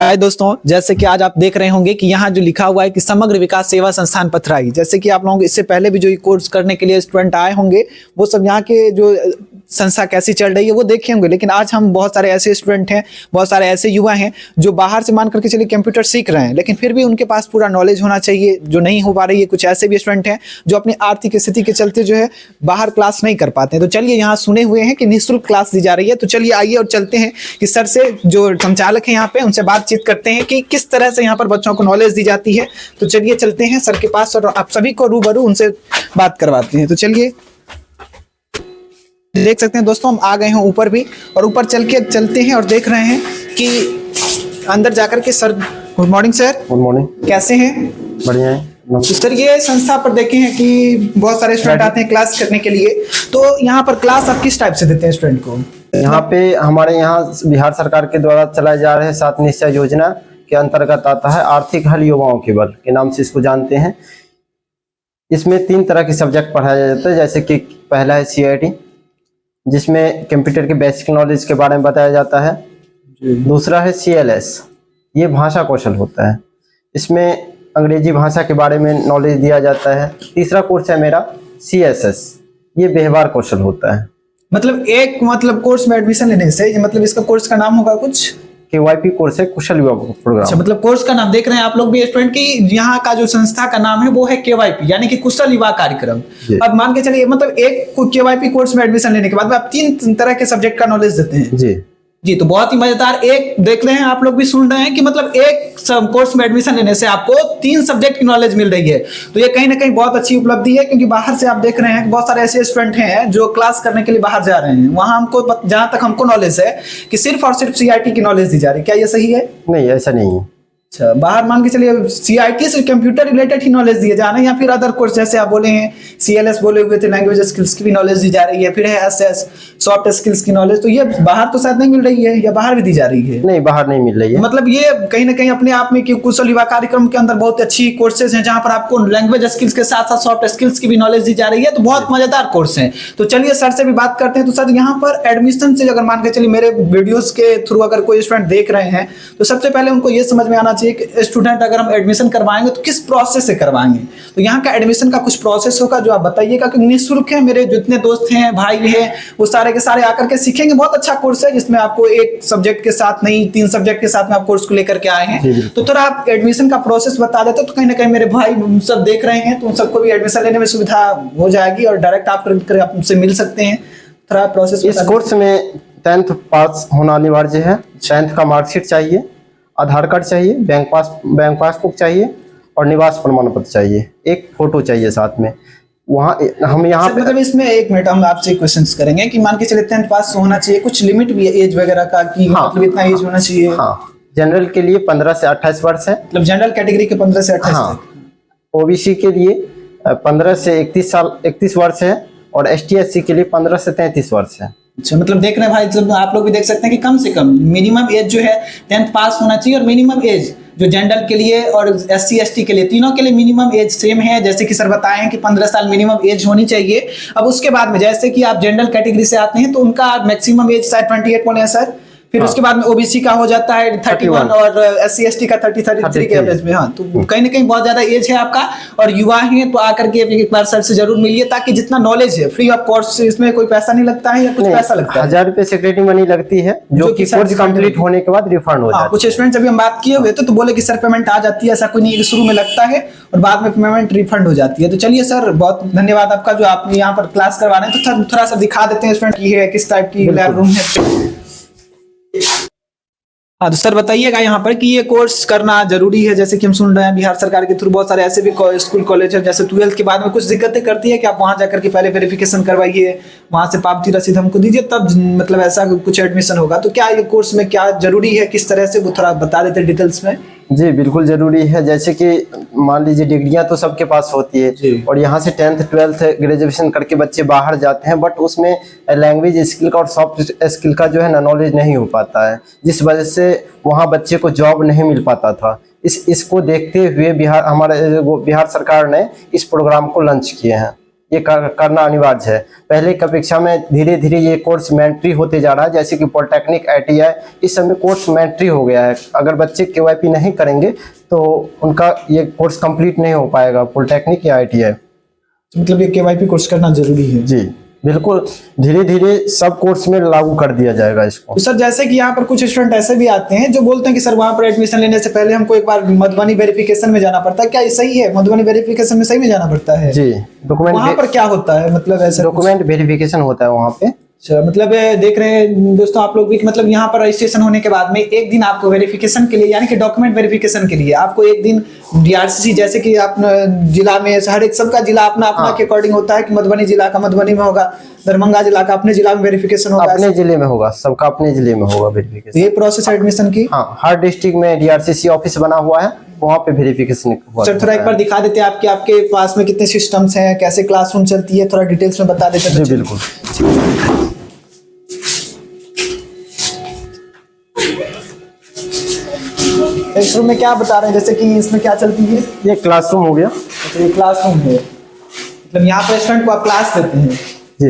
हाय दोस्तों, जैसे कि आज आप देख रहे होंगे कि यहाँ जो लिखा हुआ है कि समग्र विकास सेवा संस्थान पथराई। जैसे कि आप लोगों इससे पहले भी जो कोर्स करने के लिए स्टूडेंट आए होंगे वो सब यहाँ के जो संस्था कैसी चल रही है वो देखे होंगे। लेकिन आज हम बहुत सारे ऐसे स्टूडेंट हैं, बहुत सारे ऐसे युवा हैं जो बाहर से मान करके चलिए कंप्यूटर सीख रहे हैं, लेकिन फिर भी उनके पास पूरा नॉलेज होना चाहिए जो नहीं हो पा रही है। कुछ ऐसे भी स्टूडेंट हैं जो अपनी आर्थिक स्थिति के चलते जो है बाहर क्लास नहीं कर पाते हैं। तो चलिए, यहाँ सुने हुए हैं कि निःशुल्क क्लास दी जा रही है, तो चलिए आइए और चलते हैं कि सर से जो संचालक है यहाँ पे उनसे बातचीत करते हैं कि किस तरह से यहाँ पर बच्चों को नॉलेज दी जाती है। तो चलिए चलते हैं सर के पास और आप सभी को रूबरू उनसे बात करवाते हैं। तो चलिए, देख सकते हैं दोस्तों हम आ गए हैं ऊपर भी, और ऊपर चलते हैं और देख रहे हैं कि अंदर जाकर के sir. Good morning sir. Good morning. कैसे हैं? बढ़िया है। तो सर, ये संस्था पर देखे हैं कि बहुत सारे स्टूडेंट आते हैं क्लास करने के लिए, तो यहाँ पर क्लास आप किस टाइप से देते हैं स्टूडेंट को? यहाँ पे हमारे यहाँ बिहार सरकार के द्वारा चलाए जा रहे 7 निश्चय योजना के अंतर्गत आता है आर्थिक हल युवाओं के बल के नाम से इसको जानते हैं। इसमें 3 तरह के सब्जेक्ट पढ़ाया जाता है, जैसे कि पहला है CIT जिसमें कंप्यूटर के बेसिक नॉलेज के बारे में बताया जाता है। दूसरा है CLS, ये भाषा कौशल होता है, इसमें अंग्रेजी भाषा के बारे में नॉलेज दिया जाता है। तीसरा कोर्स है मेरा CSS, ये व्यवहार कौशल होता है। मतलब कोर्स में एडमिशन लेने से मतलब इसका कोर्स का नाम होगा कुछ? KYP कोर्स है, कुशल युवा प्रोग्राम। अच्छा, मतलब कोर्स का नाम देख रहे हैं आप लोग भी स्टूडेंट की, यहाँ का जो संस्था का नाम है वो है KYP यानी कि कुशल युवा कार्यक्रम। अब मान के चलिए, मतलब एक KYP कोर्स में एडमिशन लेने के बाद आप 3 तरह के सब्जेक्ट का नॉलेज देते हैं। जी, तो बहुत ही मजेदार। एक देख रहे हैं आप लोग भी सुन रहे हैं कि मतलब एक कोर्स में एडमिशन लेने से आपको 3 सब्जेक्ट की नॉलेज मिल रही है। तो ये कहीं ना कहीं बहुत अच्छी उपलब्धि है, क्योंकि बाहर से आप देख रहे हैं कि बहुत सारे ऐसे स्टूडेंट हैं जो क्लास करने के लिए बाहर जा रहे हैं। वहां हमको, जहां तक हमको नॉलेज है कि सिर्फ और सिर्फ CIT की नॉलेज दी जा रही है। क्या ये सही है? नहीं, ऐसा नहीं है। अच्छा, बाहर मान के चलिए CIT से कंप्यूटर रिलेटेड ही नॉलेज दिया जा रहा है, या फिर अदर कोर्स जैसे आप बोले हैं CLS बोले हुए थे, लैंग्वेज स्किल्स की भी नॉलेज दी जा रही है, फिर है SS सॉफ्ट स्किल्स की नॉलेज। तो ये बाहर तो शायद नहीं मिल रही है, या बाहर भी दी जा रही है? नहीं, बाहर नहीं मिल रही है। मतलब ये कहीं ना कहीं अपने आप में कि कुशल युवा कार्यक्रम के अंदर बहुत अच्छी कोर्सेज हैं जहां पर आपको लैंग्वेज स्किल्स के साथ साथ सॉफ्ट स्किल्स की भी नॉलेज दी जा रही है। तो बहुत मजेदार कोर्स है। तो चलिए सर से भी बात करते हैं। तो सर, यहाँ पर एडमिशन से अगर मान के चलिए मेरे वीडियोस के थ्रू अगर कोई स्टूडेंट देख रहे हैं, तो सबसे पहले उनको ये समझ में आना चाहिए कि स्टूडेंट अगर हम एडमिशन करवाएंगे तो किस प्रोसेस से करवाएंगे। तो यहाँ का एडमिशन का कुछ प्रोसेस होगा जो आप बताइएगा, कि निःशुल्क है। मेरे जितने दोस्त हैं, भाई हैं, वो सारे के सारे आकर के सीखेंगे। बहुत अच्छा कोर्स है जिसमें आपको एक सब्जेक्ट के साथ नहीं 3 सब्जेक्ट के साथ में आप कोर्स को लेकर के आए हैं। तो थोड़ा आप एडमिशन का प्रोसेस बता देते तो कहीं ना कहीं मेरे भाई सब देख रहे हैं तो उन सबको भी एडमिशन लेने में सुविधा हो जाएगी और डायरेक्ट आप उनसे मिल सकते हैं। थोड़ा प्रोसेस। इस कोर्स में 10th पास होना अनिवार्य है। 10th का मार्कशीट चाहिए, आधार कार्ड चाहिए, बैंक पासबुक चाहिए और निवास प्रमाण पत्र चाहिए, एक फोटो चाहिए साथ में। हम यहाँ मतलब इसमें एक मिनट हम आपसे क्वेश्चंस करेंगे कि मान के चले 10th पास होना चाहिए, कुछ लिमिट भी है एज वगैरह का कि हाँ, मतलब इतना एज होना चाहिए? हाँ, जनरल के लिए 15 से 28 वर्ष है। मतलब जनरल कैटेगरी के 15 से 28 हाँ, OBC के लिए 15 से 31 वर्ष है और ST/SC के लिए 15 से 33 वर्ष है। अच्छा, मतलब देख रहे हैं भाई, आप लोग भी देख सकते हैं कि कम से कम मिनिमम एज जो है 10th पास होना चाहिए, और मिनिमम एज जो जनरल के लिए और SC/ST के लिए, तीनों के लिए मिनिमम एज सेम है। जैसे कि सर बताए हैं कि 15 साल मिनिमम एज होनी चाहिए। अब उसके बाद में जैसे कि आप जनरल कैटेगरी से आते हैं तो उनका मैक्सिमम एज शायद 28 बोले हैं सर। फिर उसके बाद में OBC का हो जाता है 31 और SC/ST का 33 के एवरेज में। हाँ, तो कहीं ना कहीं बहुत ज्यादा एज है आपका और युवा है, तो आकर के एक बार सर से जरूर मिलिए, ताकि जितना नॉलेज है फ्री ऑफ कॉस्ट, इसमें कोई पैसा नहीं लगता है या कुछ पैसा लगता है? 1000 रुपए सेक्रेटरी मनी लगती है, जो कि कोर्स कंप्लीट होने के बाद रिफंड हो जाता है। कुछ स्टूडेंट्स अभी हम बात किए हुए थे तो बोले कि सर पेमेंट आ जाती है, ऐसा कोई नहीं, शुरू में लगता है और बाद में पेमेंट रिफंड हो जाती है। तो चलिए सर, बहुत धन्यवाद आपका जो आप यहाँ पर क्लास करवा रहे हैं। तो थोड़ा सा दिखा देते हैं स्टूडेंट की है किस टाइप की लैब रूम है। हाँ, तो सर बताइएगा यहाँ पर कि ये कोर्स करना जरूरी है। जैसे कि हम सुन रहे हैं बिहार सरकार के थ्रू बहुत सारे ऐसे भी स्कूल कॉलेज है, जैसे 12th के बाद में कुछ दिक्कतें करती है कि आप वहां जाकर के पहले वेरिफिकेशन करवाइए, वहां से पावती रसीद हमको दीजिए, तब मतलब ऐसा कुछ एडमिशन होगा। तो क्या ये कोर्स में क्या जरूरी है, किस तरह से, वो थोड़ा बता देते डिटेल्स में? जी बिल्कुल जरूरी है। जैसे कि मान लीजिए डिग्रियां तो सबके पास होती है और यहाँ से 10th 12th ग्रेजुएशन करके बच्चे बाहर जाते हैं, बट उसमें लैंग्वेज स्किल का और सॉफ्ट स्किल का जो है ना नॉलेज नहीं हो पाता है, जिस वजह से वहाँ बच्चे को जॉब नहीं मिल पाता था। इसको देखते हुए बिहार सरकार ने इस प्रोग्राम को लॉन्च किए हैं। ये करना अनिवार्य है। पहले की अपेक्षा में धीरे धीरे ये कोर्स मैंडेटरी होते जा रहा है, जैसे कि पॉलिटेक्निक, ITI, इस सब में कोर्स मैंडेटरी हो गया है। अगर बच्चे KYP नहीं करेंगे तो उनका ये कोर्स कंप्लीट नहीं हो पाएगा, पॉलिटेक्निक या ITI। मतलब ये KYP कोर्स करना जरूरी है। जी बिल्कुल, धीरे धीरे सब कोर्स में लागू कर दिया जाएगा इसको। तो सर जैसे कि यहाँ पर कुछ स्टूडेंट ऐसे भी आते हैं जो बोलते हैं कि सर वहाँ पर एडमिशन लेने से पहले हमको एक बार मधुबनी वेरिफिकेशन में जाना पड़ता है, क्या ये सही है? मधुबनी वेरिफिकेशन में सही में जाना पड़ता है? जी, वहाँ पर क्या होता है, मतलब ऐसा डॉक्यूमेंट वेरिफिकेशन होता है वहाँ पे। अच्छा, मतलब देख रहे हैं दोस्तों आप लोग भी कि मतलब यहाँ पर रजिस्ट्रेशन होने के बाद में एक दिन आपको वेरिफिकेशन के लिए, यानी कि डॉक्यूमेंट वेरिफिकेशन के लिए आपको एक दिन DRCC, जैसे कि आप जिला में हर एक सबका जिला अपना अपना के अकॉर्डिंग होता है कि मधुबनी जिला का मधुबनी में होगा, दरभंगा जिला का अपने जिला में वेरिफिकेशन होगा, अपने जिले में होगा, सबका अपने जिले में होगा वेरिफिकेशन। ये प्रोसेस एडमिशन की। हाँ, हर डिस्ट्रिक्ट में DRCC ऑफिस बना हुआ है, वहाँ पे वेरिफिकेशन हुआ। सर थोड़ा एक बार दिखा देते हैं आपके पास में कितने सिस्टम्स हैं, कैसे क्लासरूम चलती है, थोड़ा डिटेल्स में बता देते हैं। जी बिल्कुल। इस रूम में क्या बता रहे हैं, जैसे कि इसमें क्या चलती है? ये क्लासरूम हो गया। अच्छा, ये क्लासरूम है, मतलब यहाँ पर स्टूडेंट को आप क्लास देते हैं। जी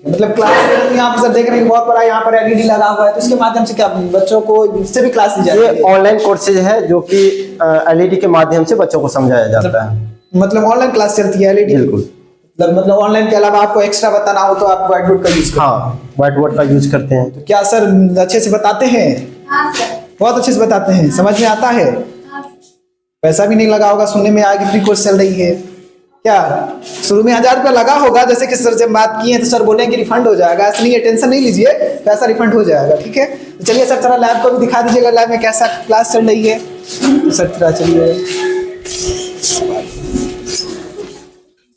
मतलब क्लास यहाँ पर सर देख रहे हैं बहुत बड़ा यहाँ पर LED लगा हुआ है, तो इसके माध्यम से क्या बच्चों को इससे भी क्लास दी जाती है? ये ऑनलाइन कोर्सेज है जो कि LED के माध्यम से बच्चों को समझाया जाता है। मतलब ऑनलाइन क्लास चलती है LED? बिल्कुल। मतलब ऑनलाइन के अलावा आपको एक्स्ट्रा बताना हो तो आप व्हाइट बोर्ड का यूज करते हैं? हाँ, व्हाइट बोर्ड का यूज करते हैं। तो क्या सर अच्छे से बताते हैं? हाँ सर। बहुत अच्छे से बताते हैं, समझ में आता है? हाँ सर। पैसा भी नहीं लगा होगा, सुनने में आया कि फ्री कोर्स चल रही है। क्या शुरू में 1000 रुपया लगा होगा, जैसे कि सर से बात की है तो सर बोलेंगे रिफंड हो जाएगा, इसलिए टेंशन नहीं लीजिए, पैसा रिफंड हो जाएगा, ठीक है? तो चलिए सर थोड़ा लैब को भी दिखा दीजिएगा, लैब में कैसा क्लास चल रही है। तो सर थोड़ा चलिए,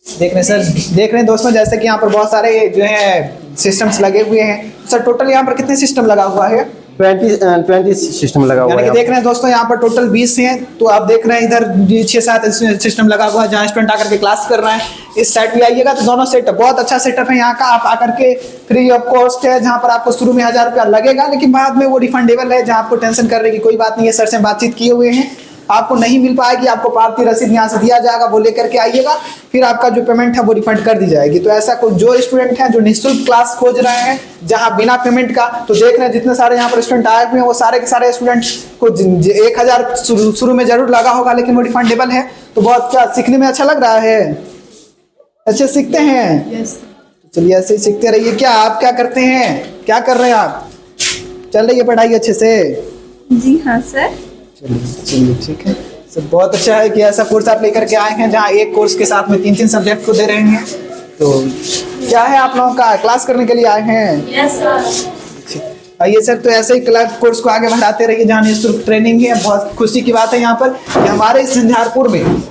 देख रहे हैं सर, देख रहे हैं दोस्तों जैसे कि यहाँ पर बहुत सारे जो है सिस्टम्स लगे हुए हैं। सर टोटल यहाँ पर कितने सिस्टम लगा हुआ है? 20 सिस्टम लगा हुआ यानी कि है। देख रहे हैं दोस्तों यहाँ पर टोटल 20 हैं, तो आप देख रहे हैं इधर 6-7 सिस्टम लगा हुआ है जहाँ स्टूडेंट आकर के क्लास कर रहे हैं। इस साइड भी आइएगा तो दोनों सेटअप बहुत अच्छा सेटअप है यहाँ का। आप आकर के फ्री ऑफ कॉस्ट है, जहाँ पर आपको शुरू में 1000 रुपया लगेगा, लेकिन बाद में वो रिफंडेबल है, जहाँ आपको टेंशन करने की कोई बात नहीं है। सर से बातचीत किए हुए हैं, आपको नहीं मिल पाएगी, आपको पावती रसीद यहाँ से दिया जाएगा, वो लेकर के आइएगा, फिर आपका जो पेमेंट है वो रिफंड कर दी जाएगी। तो ऐसा कोई जो स्टूडेंट हैं जो निःशुल्क क्लास खोज रहे हैं जहाँ बिना पेमेंट का, तो देख रहे हैं जितने सारे यहाँ पर स्टूडेंट आए हुए हैं वो सारे के सारे स्टूडेंट को 1000 शुरू में जरूर लगा होगा, लेकिन वो रिफंडेबल है। तो बहुत क्या सीखने में अच्छा लग रहा है? अच्छे सीखते हैं? यस। चलिए ऐसे ही सीखते रहिए। क्या आप क्या करते हैं, क्या कर रहे हैं आप? चल रही है पढ़ाई अच्छे से? जी हाँ सर। चलिए ठीक है सर, बहुत अच्छा है कि ऐसा कोर्स आप लेकर के आए हैं जहाँ एक कोर्स के साथ में 3-3 सब्जेक्ट को दे रहे हैं। तो क्या है आप लोगों का, क्लास करने के लिए आए हैं? Yes sir. आइए सर, तो ऐसे ही क्लास कोर्स को आगे बढ़ाते रहिए जहाँ निःशुल्क ट्रेनिंग है। बहुत खुशी की बात है यहाँ पर कि हमारे इस झंझारपुर में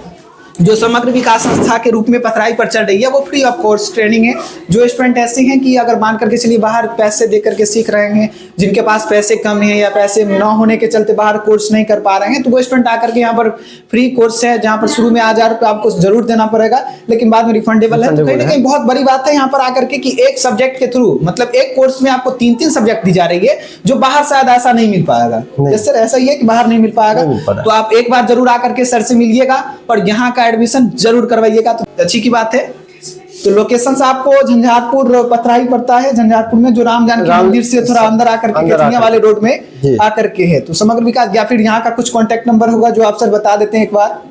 जो समग्र विकास संस्था के रूप में पथराई पर चल रही है वो फ्री ऑफ कोर्स ट्रेनिंग है। जो स्टूडेंट ऐसे हैं कि अगर मान करके चलिए बाहर पैसे दे करके सीख रहे हैं, जिनके पास पैसे कम हैं या पैसे न होने के चलते बाहर कोर्स नहीं कर पा रहे हैं, तो वो स्टूडेंट आकर के यहाँ पर फ्री कोर्स है जहाँ पर शुरू में 1000 रुपये आपको जरूर देना पड़ेगा, लेकिन बाद में रिफंडेबल है। तो कहीं ना कहीं बहुत बड़ी बात है यहाँ पर आकर के कि एक सब्जेक्ट के थ्रू, मतलब एक कोर्स में आपको 3-3 सब्जेक्ट दी जा रही है, जो बाहर शायद ऐसा नहीं मिल पाएगा। सर ऐसा ही है कि बाहर नहीं मिल पाएगा, तो आप एक बार जरूर आकर के सर से मिलिएगा और यहाँ का एडमिशन जरूर करवाइएगा। तो अच्छी की बात है। तो लोकेशन से आपको झंझारपुर पथराई पड़ता है, झंझारपुर में जो राम जानकी मंदिर से थोड़ा अंदर आकर के केतनिया वाले रोड में आकर के है। तो समग्र विकास, या फिर यहाँ का कुछ कांटेक्ट नंबर होगा जो आप सर बता देते हैं एक बार?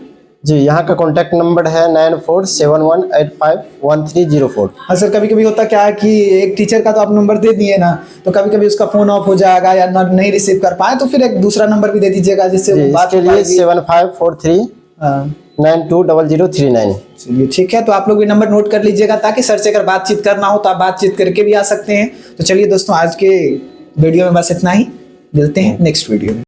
जी, यहाँ का कांटेक्ट नंबर है 9471851304। हाँ सर, कभी कभी होता क्या है कि एक टीचर का तो आप नंबर दे दिए ना, तो कभी कभी उसका फोन ऑफ हो जाएगा या नहीं रिसीव कर पाए, तो फिर एक दूसरा नंबर भी दे दीजिएगा जिससे बात के लिए 7543920039। चलिए ठीक है, तो आप लोग भी नंबर नोट कर लीजिएगा ताकि सर से अगर बातचीत करना हो तो आप बातचीत करके भी आ सकते हैं। तो चलिए दोस्तों, आज के वीडियो में बस इतना ही, मिलते हैं नेक्स्ट वीडियो में।